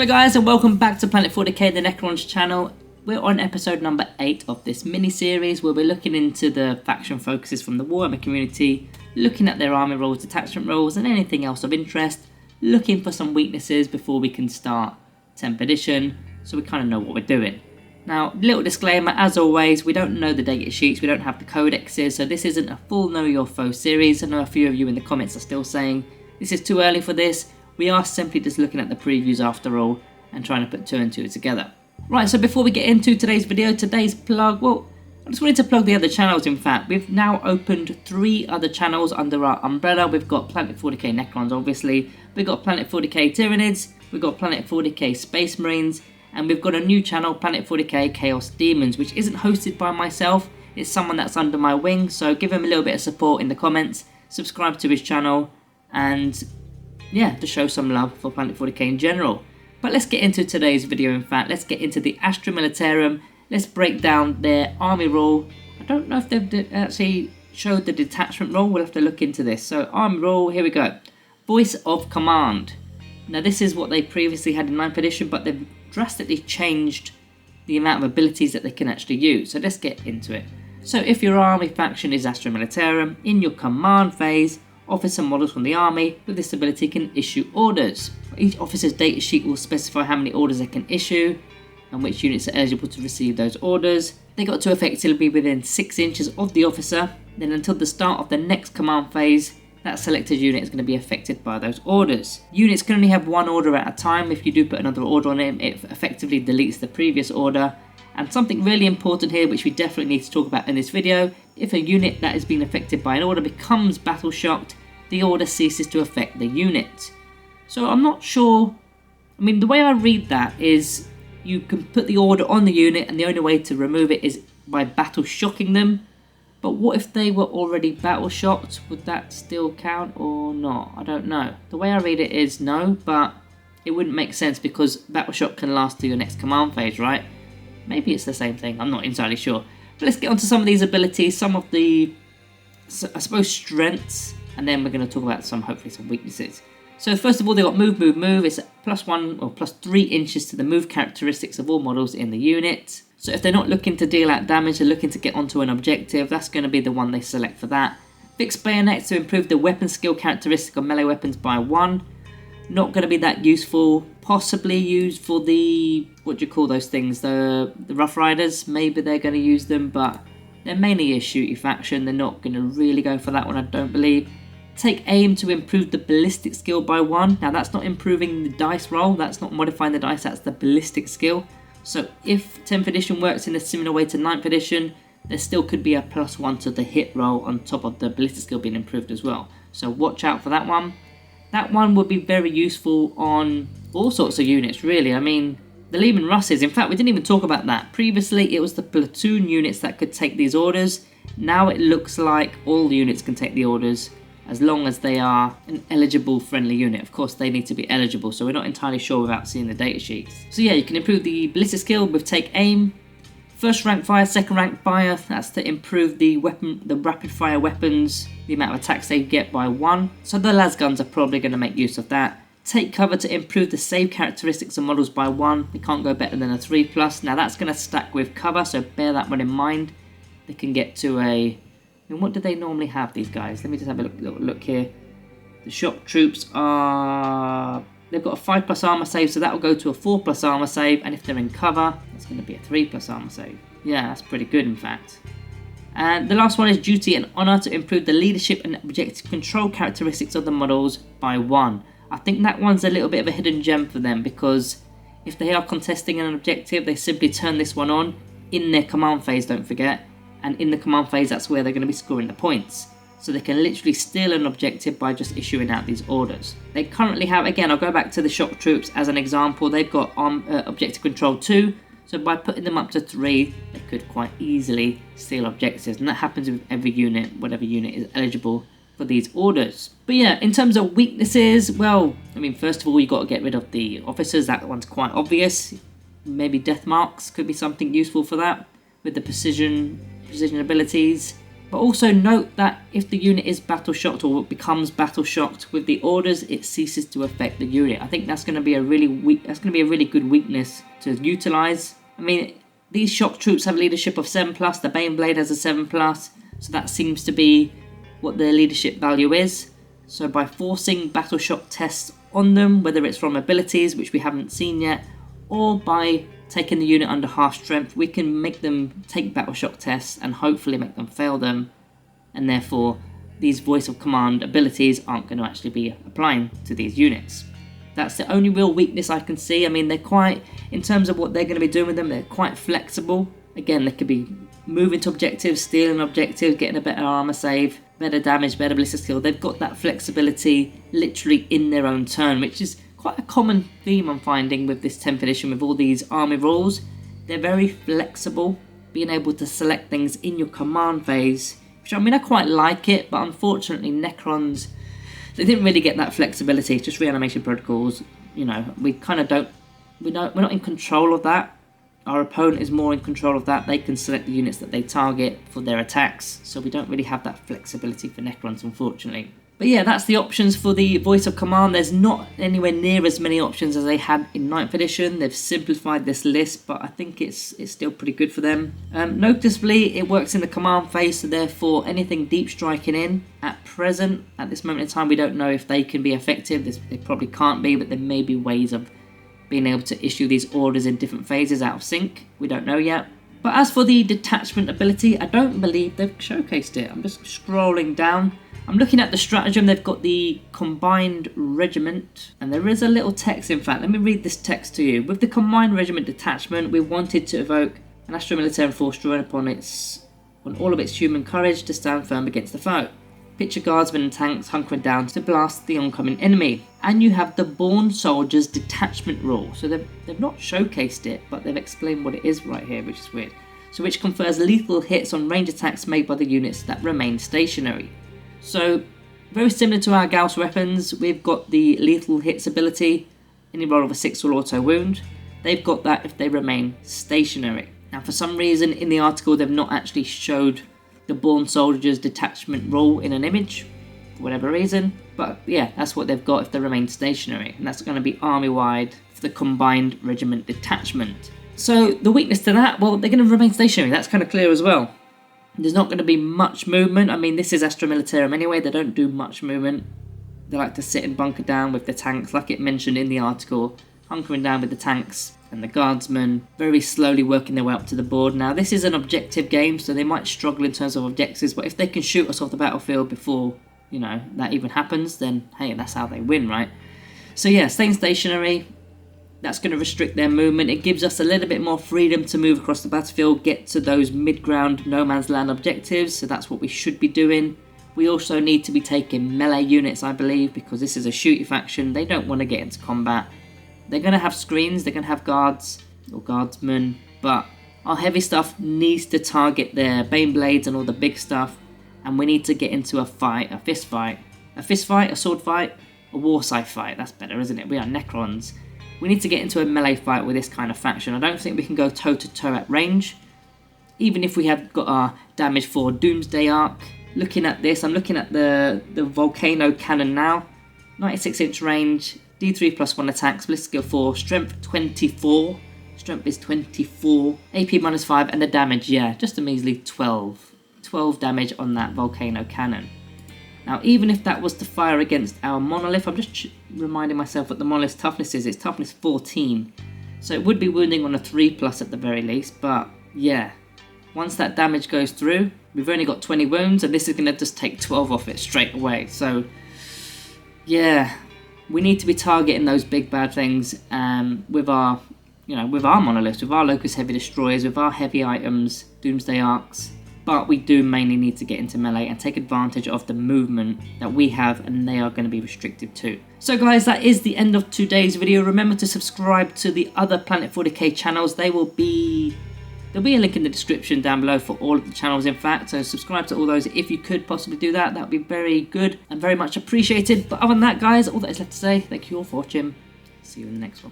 Hello guys and welcome back to Planet 40k, the Necrons channel. We're on episode number 8 of this mini-series where we're looking into the faction focuses from the Warhammer community, looking at their army roles, detachment roles and anything else of interest, looking for some weaknesses before we can start 10th edition, so we kind of know what we're doing. Now, little disclaimer, as always, we don't know the data sheets, we don't have the codexes, so this isn't a full Know Your Foe series. I know a few of you in the comments are still saying, this is too early for this. We are simply just looking at the previews after all and trying to put 2 and 2 together. Right, so before we get into today's video, today's plug, well, I just wanted to plug the other channels in fact. We've now opened 3 other channels under our umbrella. We've got Planet 40k Necrons obviously, we've got Planet 40k Tyranids, we've got Planet 40k Space Marines, and we've got a new channel, Planet 40k Chaos Demons, which isn't hosted by myself, it's someone that's under my wing, so give him a little bit of support in the comments, subscribe to his channel, and yeah, to show some love for Planet 40k in general. But let's get into today's video in fact. Let's get into the ASTRA Militarum. Let's break down their army role. I don't know if they've actually showed the detachment role. We'll have to look into this. So army role, here we go. Voice of Command. Now this is what they previously had in 9th edition, but they've drastically changed the amount of abilities that they can actually use. So let's get into it. So if your army faction is ASTRA Militarum, in your command phase, officer models from the army with this ability can issue orders. Each officer's data sheet will specify how many orders they can issue and which units are eligible to receive those orders. They got to effectively be within 6 inches of the officer. Then until the start of the next command phase, that selected unit is going to be affected by those orders. Units can only have 1 order at a time. If you do put another order on it, it effectively deletes the previous order. And something really important here, which we definitely need to talk about in this video, if a unit that has been affected by an order becomes battle shocked, the order ceases to affect the unit. So I'm not sure, I mean the way I read that is you can put the order on the unit and the only way to remove it is by battle shocking them. But what if they were already battle shocked? Would that still count or not? I don't know. The way I read it is no, but it wouldn't make sense because battle shock can last to your next command phase, right? Maybe it's the same thing, I'm not entirely sure. But let's get onto some of these abilities, some of the, I suppose, strengths, and then we're going to talk about hopefully some weaknesses. So first of all, they got move, move, move. It's +1 or +3 inches to the move characteristics of all models in the unit. So if they're not looking to deal out damage, they're looking to get onto an objective, that's going to be the one they select for that. Fixed bayonets to improve the weapon skill characteristic of melee weapons by 1. Not going to be that useful. Possibly used for the, what do you call those things, the Rough Riders. Maybe they're going to use them, but they're mainly a shooty faction. They're not going to really go for that one, I don't believe. Take aim to improve the ballistic skill by 1. Now that's not improving the dice roll, that's not modifying the dice, that's the ballistic skill. So if 10th edition works in a similar way to 9th edition, there still could be a +1 to the hit roll on top of the ballistic skill being improved as well. So watch out for that one. That one would be very useful on all sorts of units really. I mean, the Leman Russes, in fact we didn't even talk about that. Previously it was the platoon units that could take these orders. Now it looks like all the units can take the orders, as long as they are an eligible friendly unit. Of course they need to be eligible, so we're not entirely sure without seeing the data sheets. So yeah, you can improve the ballistic skill with take aim. First rank fire, second rank fire, that's to improve the rapid fire weapons, the amount of attacks they get by 1. So the las guns are probably going to make use of that. Take cover to improve the save characteristics of models by 1. They can't go better than a 3+. Now that's going to stack with cover, so bear that one in mind. They can get to a, and what do they normally have, these guys? Let me just have a little look here. The shock troops are, they've got a 5+ armor save, so that will go to a 4+ armor save, and if they're in cover, that's going to be a 3+ armor save. Yeah, that's pretty good in fact. And the last one is duty and honor to improve the leadership and objective control characteristics of the models by 1. I think that one's a little bit of a hidden gem for them, because if they are contesting an objective, they simply turn this one on in their command phase, don't forget. And in the command phase, that's where they're going to be scoring the points. So they can literally steal an objective by just issuing out these orders. They currently have, again, I'll go back to the shock troops as an example. They've got objective control 2. So by putting them up to 3, they could quite easily steal objectives. And that happens with every unit, whatever unit is eligible for these orders. But yeah, in terms of weaknesses, well, I mean, first of all, you got to get rid of the officers. That one's quite obvious. Maybe death marks could be something useful for that with the precision abilities. But also note that if the unit is battle shocked or becomes battle shocked with the orders, it ceases to affect the unit. I think that's going to be a really good weakness to utilize. I mean, these shock troops have leadership of 7+, the Baneblade has a 7+, so that seems to be what their leadership value is. So by forcing battle shock tests on them, whether it's from abilities, which we haven't seen yet, or by taking the unit under half strength, we can make them take battle shock tests and hopefully make them fail them, and therefore these voice of command abilities aren't going to actually be applying to these units. That's the only real weakness I can see. I mean, they're quite, in terms of what they're going to be doing with them, they're quite flexible. Again, they could be moving to objectives, stealing objectives, getting a better armor save, better damage, better ballistic skill. They've got that flexibility literally in their own turn, which is quite a common theme I'm finding with this 10th edition with all these army rules. They're very flexible, being able to select things in your command phase, which I mean, I quite like it, but unfortunately Necrons, they didn't really get that flexibility. It's just reanimation protocols. You know, we kind of we're not in control of that. Our opponent is more in control of that. They can select the units that they target for their attacks, so we don't really have that flexibility for Necrons, unfortunately. But yeah, that's the options for the voice of command. There's not anywhere near as many options as they had in 9th edition. They've simplified this list, but I think it's still pretty good for them. Noticeably, it works in the command phase, so therefore anything deep striking in at present, at this moment in time, we don't know if they can be effective. They probably can't be, but there may be ways of being able to issue these orders in different phases out of sync. We don't know yet. But as for the detachment ability, I don't believe they've showcased it. I'm just scrolling down. I'm looking at the stratagem. They've got the combined regiment, and there is a little text. In fact, let me read this text to you. With the combined regiment detachment, we wanted to evoke an ASTRA MILITARUM force drawn upon all of its human courage to stand firm against the foe. Picture guardsmen and tanks hunkering down to blast the oncoming enemy. And you have the Born Soldiers detachment rule. So they've not showcased it, but they've explained what it is right here, which is weird. So which confers lethal hits on range attacks made by the units that remain stationary. So very similar to our Gauss weapons, we've got the lethal hits ability. Any roll of a 6 will auto wound. They've got that if they remain stationary. Now for some reason in the article they've not actually showed the Born Soldiers detachment role in an image, for whatever reason. But yeah, that's what they've got if they remain stationary. And that's going to be army-wide for the combined regiment detachment. So the weakness to that, well, they're going to remain stationary. That's kind of clear as well. There's not going to be much movement. I mean, this is ASTRA MILITARUM anyway. They don't do much movement. They like to sit and bunker down with the tanks, like it mentioned in the article, hunkering down with the tanks and the guardsmen, very slowly working their way up to the board. Now, this is an objective game, so they might struggle in terms of objectives, but if they can shoot us off the battlefield before, you know, that even happens, then hey, that's how they win, right? So yeah, staying stationary, that's going to restrict their movement. It gives us a little bit more freedom to move across the battlefield, get to those mid-ground no man's land objectives, so that's what we should be doing. We also need to be taking melee units, I believe, because this is a shooty faction. They don't want to get into combat. They're going to have screens, they're going to have guards or guardsmen, but our heavy stuff needs to target their Baneblades and all the big stuff, and we need to get into a fight, a fist fight, a sword fight, a war scythe fight. That's better, isn't it? We are Necrons. We need to get into a melee fight with this kind of faction. I don't think we can go toe-to-toe at range, even if we have got our damage 4 Doomsday Arc. Looking at this, I'm looking at the Volcano Cannon now. 96-inch range, D3 plus 1 attacks, ballistic skill 4, strength 24. Strength is 24, AP minus 5, and the damage, yeah, just a measly 12. 12 damage on that Volcano Cannon. Now, even if that was to fire against our Monolith, I'm just reminding myself what the Monolith's toughness is. It's toughness 14. So it would be wounding on a 3+ at the very least, but yeah. Once that damage goes through, we've only got 20 wounds, and this is going to just take 12 off it straight away. So, yeah, we need to be targeting those big bad things with our, with our monoliths, with our Locust Heavy Destroyers, with our heavy items, Doomsday Arcs. But we do mainly need to get into melee and take advantage of the movement that we have, and they are going to be restricted too. So guys, that is the end of today's video. Remember to subscribe to the other Planet 40k channels. There'll be a link in the description down below for all of the channels, in fact. So subscribe to all those if you could possibly do that. That would be very good and very much appreciated. But other than that, guys, all that is left to say, thank you all for watching. See you in the next one.